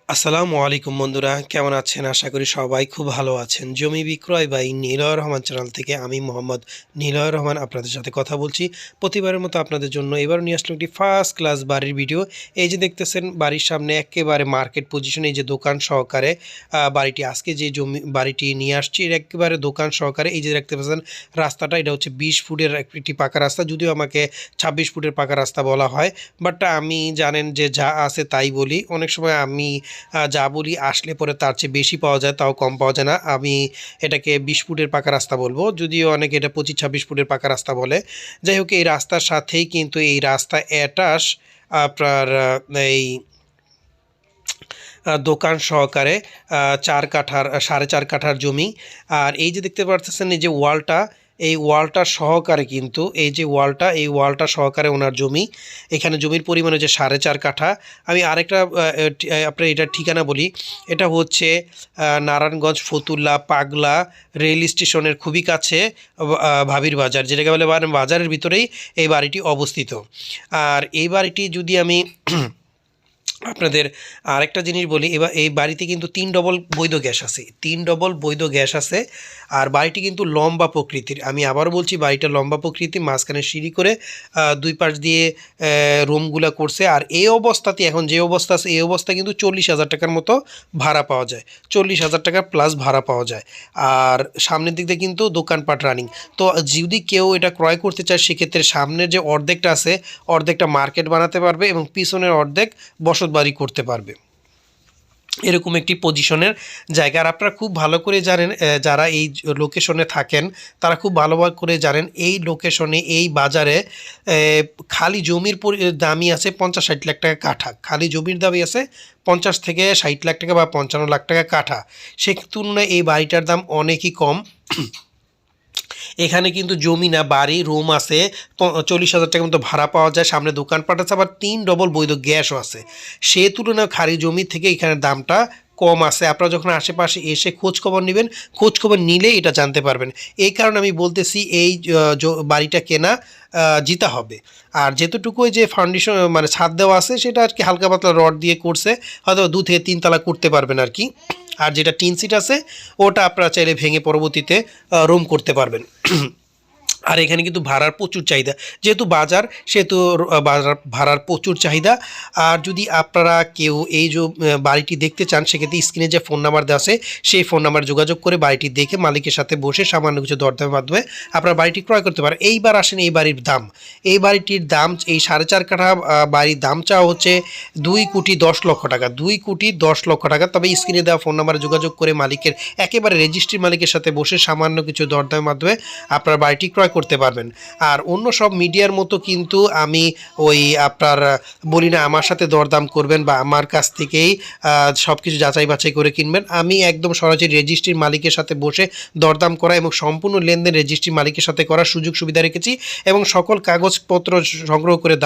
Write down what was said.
আসসালামু আলাইকুম বন্ধুরা, কেমন আছেন? আশা করি সবাই খুব ভালো আছেন। জমি বিক্রয় বাই নিলয় রহমান চ্যানেল থেকে আমি মোহাম্মদ নিলয় রহমান আপনাদের সাথে কথা বলছি। প্রতিবারের মতো আপনাদের জন্য এবারও নিয়ে আসলাম একটি ফার্স্ট ক্লাস বাড়ির ভিডিও। এই যে দেখতেছেন বাড়ির সামনে একেবারে মার্কেট পজিশনে এই যে দোকান সহকারে বাড়িটি, আজকে যে বাড়িটি নিয়ে আসছি এর একেবারে দোকান সহকারে। এই যে দেখতে পাচ্ছেন রাস্তাটা, এটা হচ্ছে 20 ফুটের একটি পাকা রাস্তা, যদিও আমাকে 26 ফুটের পাকা রাস্তা বলা হয়, বাট আমি জানেন যে যা আছে তাই বলি। অনেক সময় আমি যা বলি আসলে পরে তার চেয়ে বেশি পাওয়া যায়, তাও কম পাওয়া যায় না। আমি এটাকে 20 ফুটের পাকা রাস্তা বলবো, যদিও অনেকে এটা 25-26 ফুটের পাকা রাস্তা বলে। যাই হোক, এই রাস্তার সাথেই কিন্তু এই রাস্তা অ্যাটাচ আপনার এই দোকান সহকারে 4 কাঠার 4.5 কাঠার জমি। আর এই যে দেখতে পাচ্ছেন এই যে ওয়ালটা, এই ওয়ালটা সহকারে কিন্তু এই ওয়ালটা সহকারে ওনার জমি। এখানে জমির পরিমাণ হচ্ছে 4.5 কাঠা। আমি আরেকটা আপনার এটার ঠিকানা বলি। এটা হচ্ছে নারায়ণগঞ্জ ফতুল্লা পাগলা রেল স্টেশনের খুবই কাছে ভাবির বাজার, যেটাকে বলে বাজারের ভিতরেই এই বাড়িটি অবস্থিত। আর এই বাড়িটি যদি আমি আপনাদের আরেকটা জিনিস বলি, এবার এই বাড়িতে কিন্তু 3 ডবল বৈধ গ্যাস আছে, 3 ডবল বৈধ গ্যাস আছে। আর বাড়িটি কিন্তু লম্বা প্রকৃতির, আমি আবারও বলছি বাড়িটা লম্বা প্রকৃতি, মাঝখানে সিঁড়ি করে দুই পাশ দিয়ে রুমগুলো করছে। আর এই অবস্থাতে এখন যে অবস্থা আছে, এই অবস্থা কিন্তু 40,000 টাকার মতো ভাড়া পাওয়া যায়, 40,000 টাকা প্লাস ভাড়া পাওয়া যায়। আর সামনের দিক দিয়ে কিন্তু দোকানপাট রানিং। তো যদি কেউ এটা ক্রয় করতে চায়, সেক্ষেত্রে সামনের যে অর্ধেকটা আছে, অর্ধেকটা মার্কেট বানাতে পারবে এবং পিছনের অর্ধেক বসতবাড়ি করতে পারবে। এরকম একটি পজিশনের জায়গা। আর আপনারা খুব ভালো করে জানেন, যারা এই লোকেশনে থাকেন তারা খুব ভালো করে জানেন এই লোকেশনে এই বাজারে খালি জমির দামই আছে 50-60 লাখ টাকা কাঠা। খালি জমির দামই আছে 50 থেকে 60 লাখ টাকা বা 55 লাখ টাকা কাঠা। সে তুলনায় এই বাড়িটার দাম অনেকই কম। এখানে কিন্তু জমি না, বাড়ি রুম আছে, 40,000 টাকার মতো ভাড়া পাওয়া যায়, সামনে দোকানপাট আছে, আবার 3 ডবল বৈধ গ্যাসও আছে। সে তুলনায় খালি জমি থেকে এখানে দামটা কম আছে। আপনারা যখন আশেপাশে এসে খোঁজখবর নেবেন, খোঁজখবর নিলে এটা জানতে পারবেন। এই কারণে আমি বলতেছি এই বাড়িটা কেনা জিতা হবে। আর যেতটুকু যে ফাউন্ডেশন মানে ছাদ দেওয়া আছে, সেটা আর কি হালকা পাতলা রড দিয়ে করছে, হয়তো 2 থেকে 3 তলা করতে পারবেন আর কি। আর যেটা টিন সিট আছে ওটা আপনারা চাইলে ভেঙে পরবর্তীতে রুম করতে পারবেন। আর এখানে কিন্তু ভাড়ার প্রচুর চাহিদা, যেহেতু বাজার সেহেতু ভাড়ার প্রচুর চাহিদা। আর যদি আপনারা কেউ এই যে বাড়িটি দেখতে চান, সেক্ষেত্রে স্ক্রিনে যে ফোন নাম্বার দেওয়া আছে সেই ফোন নাম্বার যোগাযোগ করে বাড়িটি দেখে মালিকের সাথে বসে সামান্য কিছু দরদামের মাধ্যমে আপনারা বাড়িটি ক্রয় করতে পারেন। এইবার আসেন এই বাড়ির দাম। এই বাড়িটির দাম, এই 4.5 কাঠা বাড়ির দাম চাওয়া হচ্ছে 2,10,00,000 টাকা, 2,10,00,000 টাকা। তবে স্ক্রিনে দেওয়া ফোন নাম্বারে যোগাযোগ করে মালিকের একেবারে রেজিস্ট্রি মালিকের সাথে বসে সামান্য কিছু দরদামের মাধ্যমে আপনার বাড়িটি ক্রয় করতে পারবেন। আর অন্য সব মিডিয়ার মতো কিন্তু আমি ওই আপনার বলি না আমার সাথে দরদাম করবেন বা আমার কাছ থেকেই সব কিছু যাচাই বাছাই করে কিনবেন। আমি একদম সরাসরি রেজিস্ট্রির মালিকের সাথে বসে দরদাম করা এবং সম্পূর্ণ লেনদেন রেজিস্ট্রি মালিকের সাথে করার সুযোগ সুবিধা রেখেছি এবং সকল কাগজপত্র সংগ্রহ করে